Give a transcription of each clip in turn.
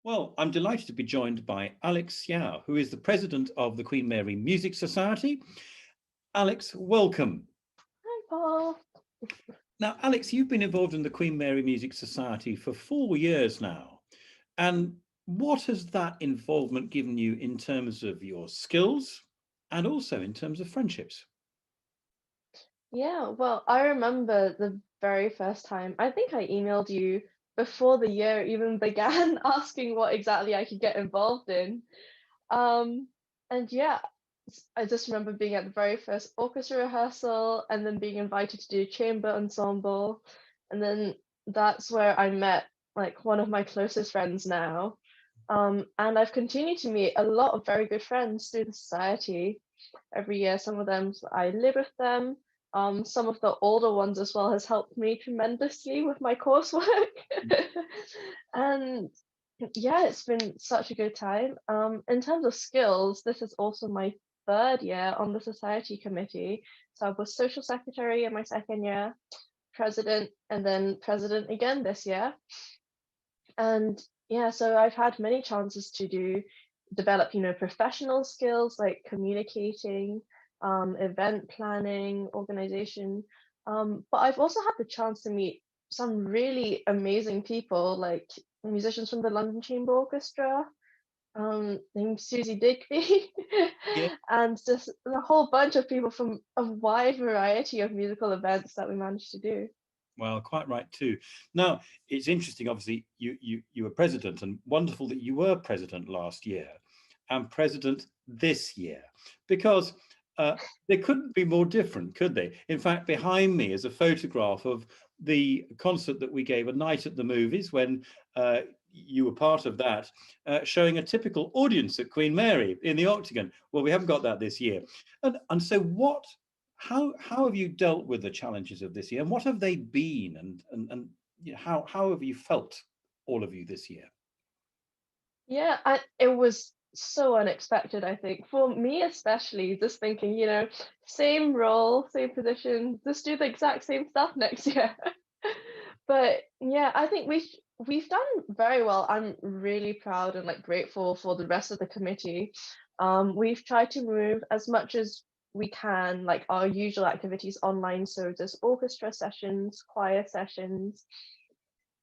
Well, I'm delighted to be joined by Alex Seow, who is the president of the Queen Mary Music Society. Alex, welcome. Hi, Paul. Now, Alex, you've been involved in the Queen Mary Music Society for 4 years now. And what has that involvement given you in terms of your skills and also in terms of friendships? Yeah, well, I remember the very first time. I think I emailed you before the year even began asking what exactly I could get involved in. Um, and yeah, I just remember being at the very first orchestra rehearsal and then being invited to do chamber ensemble. And then that's where I met like one of my closest friends now. And I've continued to meet a lot of very good friends through the society every year. Some of them I live with them. Some of the older ones as well has helped me tremendously with my coursework. And yeah, it's been such a good time. In terms of skills, this is also my third year on the society committee. So I was social secretary in my second year, president, and then president again this year. And yeah, so I've had many chances to develop, professional skills like communicating, event planning, organization. But I've also had the chance to meet some really amazing people, like musicians from the London Chamber Orchestra, named Susie Digby, Yeah. and just a whole bunch of people from a wide variety of musical events that we managed to do. Well, quite right too. Now, it's interesting, obviously, you were president, and wonderful that you were president last year and president this year, because they couldn't be more different, could they? In fact, behind me is a photograph of the concert that we gave, a night at the movies, when you were part of that, showing a typical audience at Queen Mary in the Octagon. Well, we haven't got that this year. And so how have you dealt with the challenges of this year, and what have they been, and how have you felt, all of you, this year? Yeah, it was so unexpected, I think. For me especially, just thinking, same role, same position, just do the exact same stuff next year. But yeah, I think we've done very well. I'm really proud and like grateful for the rest of the committee. We've tried to move as much as we can, like our usual activities online. So there's orchestra sessions, choir sessions,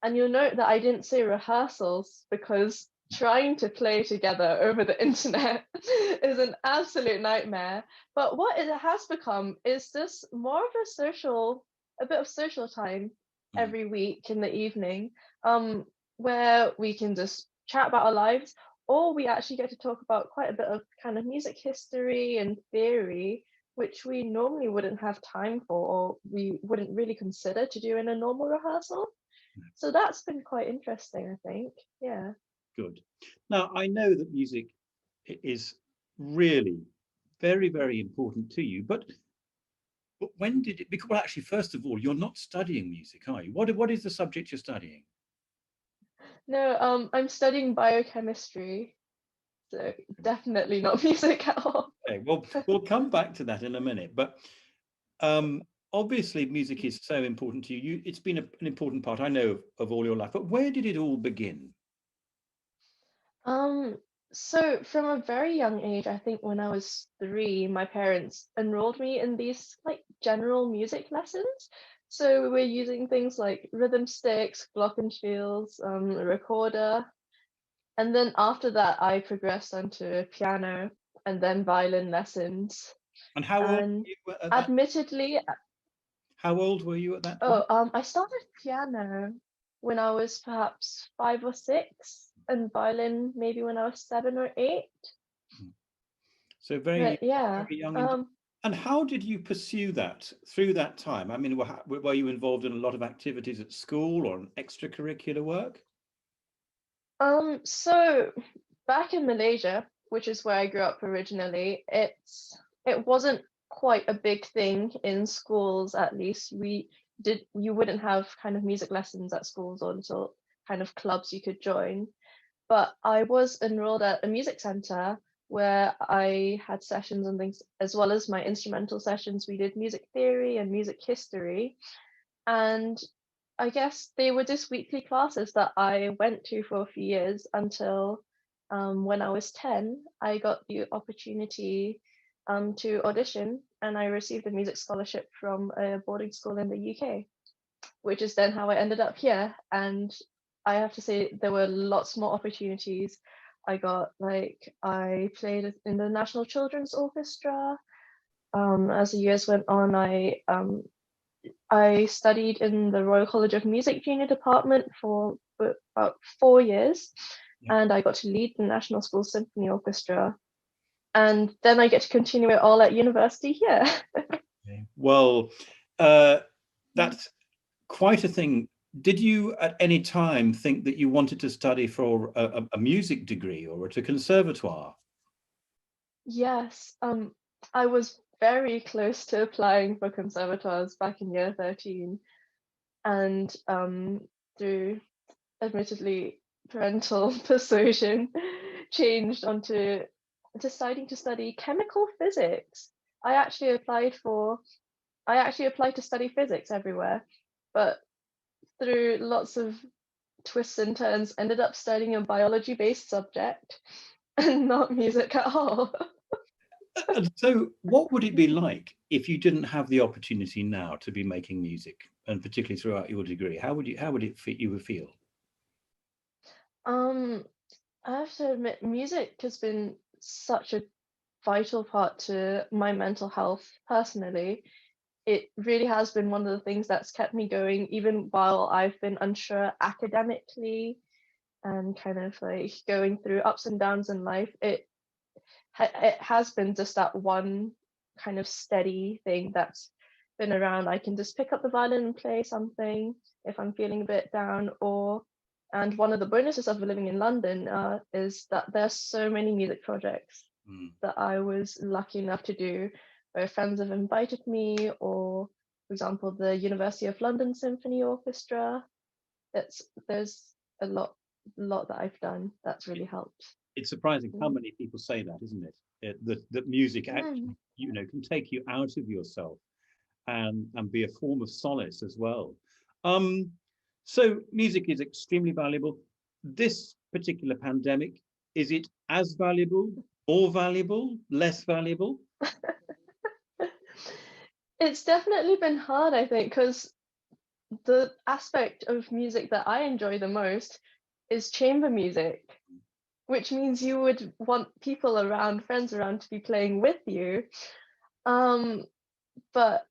and you'll note that I didn't say rehearsals because trying to play together over the internet is an absolute nightmare. But what it has become is just more of a bit of social time Mm. every week in the evening, where we can just chat about our lives, or we actually get to talk about quite a bit of kind of music history and theory, which we normally wouldn't have time for, or we wouldn't really consider to do in a normal rehearsal. So that's been quite interesting, I think. Yeah. Good. Now, I know that music is really very, very important to you, but when did it become? Well, actually, first of all, you're not studying music, are you? What is the subject you're studying? No, I'm studying biochemistry, so definitely not music at all. Okay, well, we'll come back to that in a minute, but um, obviously music is so important to you. It's been an important part, I know, of all your life, but where did it all begin? Um, so from a very young age, I think when I was 3, my parents enrolled me in these like general music lessons. So we were using things like rhythm sticks, glockenspiels, a recorder, and then after that, I progressed onto piano and then violin lessons. And how old And were you at that? admittedly, How old were you at that point? I started piano when I was perhaps 5 or 6, and violin maybe when I was 7 or 8. So very, But yeah, very young indeed. And how did you pursue that through that time? I mean, were you involved in a lot of activities at school or an extracurricular work? so back in Malaysia, which is where I grew up originally, it wasn't quite a big thing in schools. At least you wouldn't have kind of music lessons at schools or little kind of clubs you could join. But I was enrolled at a music center where I had sessions and things, as well as my instrumental sessions. We did music theory and music history. And I guess they were just weekly classes that I went to for a few years until when I was 10, I got the opportunity to audition and I received a music scholarship from a boarding school in the UK, which is then how I ended up here. And I have to say, there were lots more opportunities. I played in the National Children's Orchestra. As the years went on, I studied in the Royal College of Music Junior Department for about 4 years, Yeah. and I got to lead the National School Symphony Orchestra. And then I get to continue it all at university here. Okay. Well, that's quite a thing. Did you at any time think that you wanted to study for a music degree or at a conservatoire? Yes, I was very close to applying for conservatoires back in year 13, and through admittedly parental persuasion, changed onto deciding to study chemical physics. I actually applied for I actually applied to study physics everywhere, but through lots of twists and turns, ended up studying a biology-based subject and not music at all. And so, what would it be like if you didn't have the opportunity now to be making music, and particularly throughout your degree? How would it you would feel? Um, I have to admit, music has been such a vital part to my mental health personally. It really has been one of the things that's kept me going, even while I've been unsure academically and kind of like going through ups and downs in life. It has been just that one kind of steady thing that's been around. I can just pick up the violin and play something if I'm feeling a bit down, or and one of the bonuses of living in London is that there's so many music projects Mm. that I was lucky enough to do, where friends have invited me, or for example, the University of London Symphony Orchestra. There's a lot that I've done that's really helped. It's surprising how Mm. many people say that, isn't it? That music Mm. actually, can take you out of yourself and be a form of solace as well. Um, so music is extremely valuable. This particular pandemic, is it as valuable, more valuable, less valuable? It's definitely been hard, I think, because the aspect of music that I enjoy the most is chamber music, which means you would want people around, friends around to be playing with you. Um, but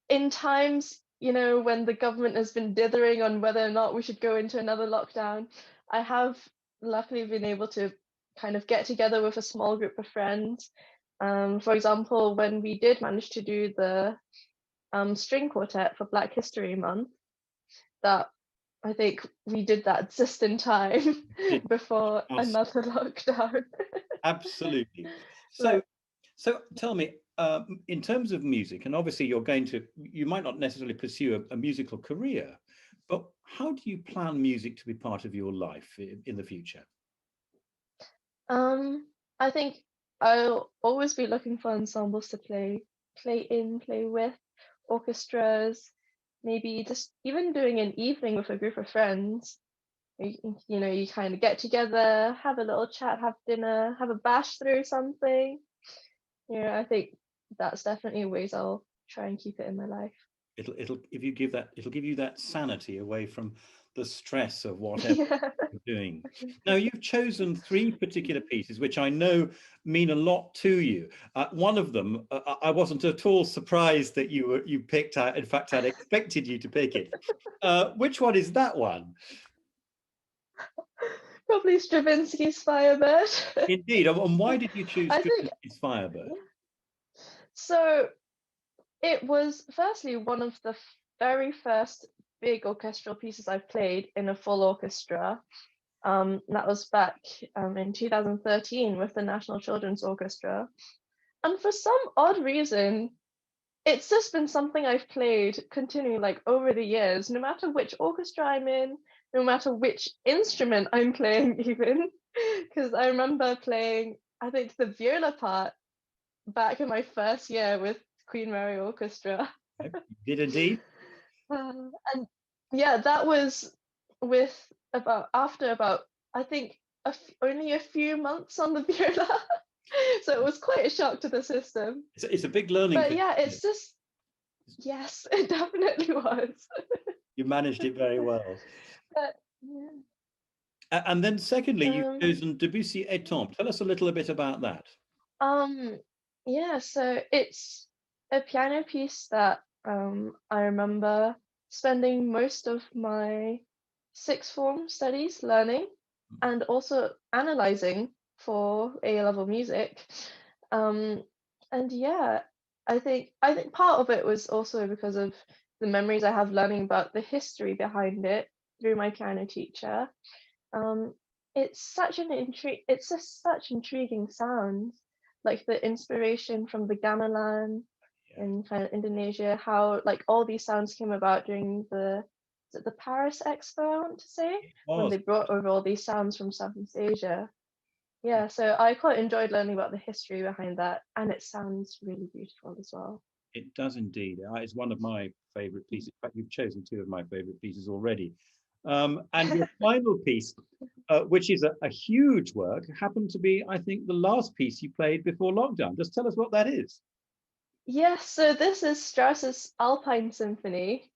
in times, when the government has been dithering on whether or not we should go into another lockdown, I have luckily been able to kind of get together with a small group of friends. For example, when we did manage to do the string quartet for Black History Month, that I think we did that just in time It before was another lockdown. absolutely. So, Like, so tell me, in terms of music, and obviously you might not necessarily pursue a musical career, but how do you plan music to be part of your life in the future? um, I think I'll always be looking for ensembles to play with, orchestras, maybe just even doing an evening with a group of friends. You kind of get together, have a little chat, have dinner, have a bash through something. I think that's definitely ways I'll try and keep it in my life. It'll if you give that it'll give you that sanity away from the stress of whatever Yeah. you're doing. Now you've chosen three particular pieces which I know mean a lot to you. One of them I wasn't at all surprised that you picked out. In fact, I'd expected you to pick it. Which one is that one? Probably Stravinsky's Firebird. Indeed. And why did you choose I think Stravinsky's Firebird? so. It was firstly one of the very first big orchestral pieces I've played in a full orchestra. That was back in 2013 with the National Children's Orchestra. And for some odd reason, it's just been something I've played continually, like over the years, no matter which orchestra I'm in, no matter which instrument I'm playing, even. Because I remember playing, I think, the viola part back in my first year with Queen Mary Orchestra. You did indeed. And yeah, that was with after about, I think, only a few months on the viola. So it was quite a shock to the system. It's a big learning But curve. yeah, Isn't it's it? just, yes, it definitely was. You managed it very well. But yeah. And then secondly, you've Um, chosen Debussy Étampes. Tell us a little bit about that. um, yeah, so it's a piano piece that I remember spending most of my sixth form studies learning and also analyzing for A level music. Um, and yeah, I think part of it was also because of the memories I have learning about the history behind it through my piano teacher. Um, it's just such intriguing sounds, like the inspiration from the gamelan Yeah, in kind of Indonesia, how like all these sounds came about during is it the Paris Expo, I want to say, it when was. they brought over all these sounds from Southeast Asia. Yeah, so I quite enjoyed learning about the history behind that, and it sounds really beautiful as well. It does indeed. It's one of my favorite pieces. In fact, you've chosen two of my favorite pieces already. And your final piece, which is a huge work, happened to be, I think, the last piece you played before lockdown. Just tell us what that is. Yes, so this is Strauss's Alpine Symphony.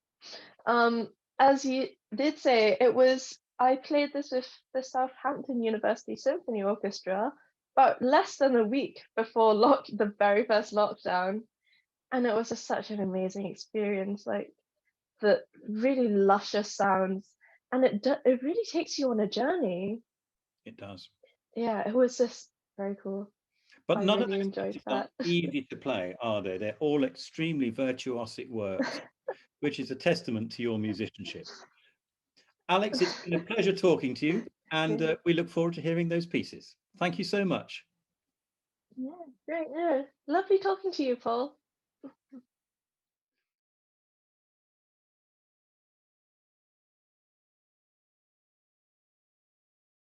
As you did say, I played this with the Southampton University Symphony Orchestra about less than a week before the very first lockdown, and it was just such an amazing experience. Like the really luscious sounds, and it really takes you on a journey. It does. Yeah, it was just very cool. But I none of really those enjoyed pieces are that. easy to play, are they? They're all extremely virtuosic works, which is a testament to your musicianship. Alex, it's been a pleasure talking to you, and Yeah, we look forward to hearing those pieces. Thank you so much. yeah, great. Yeah, lovely talking to you, Paul.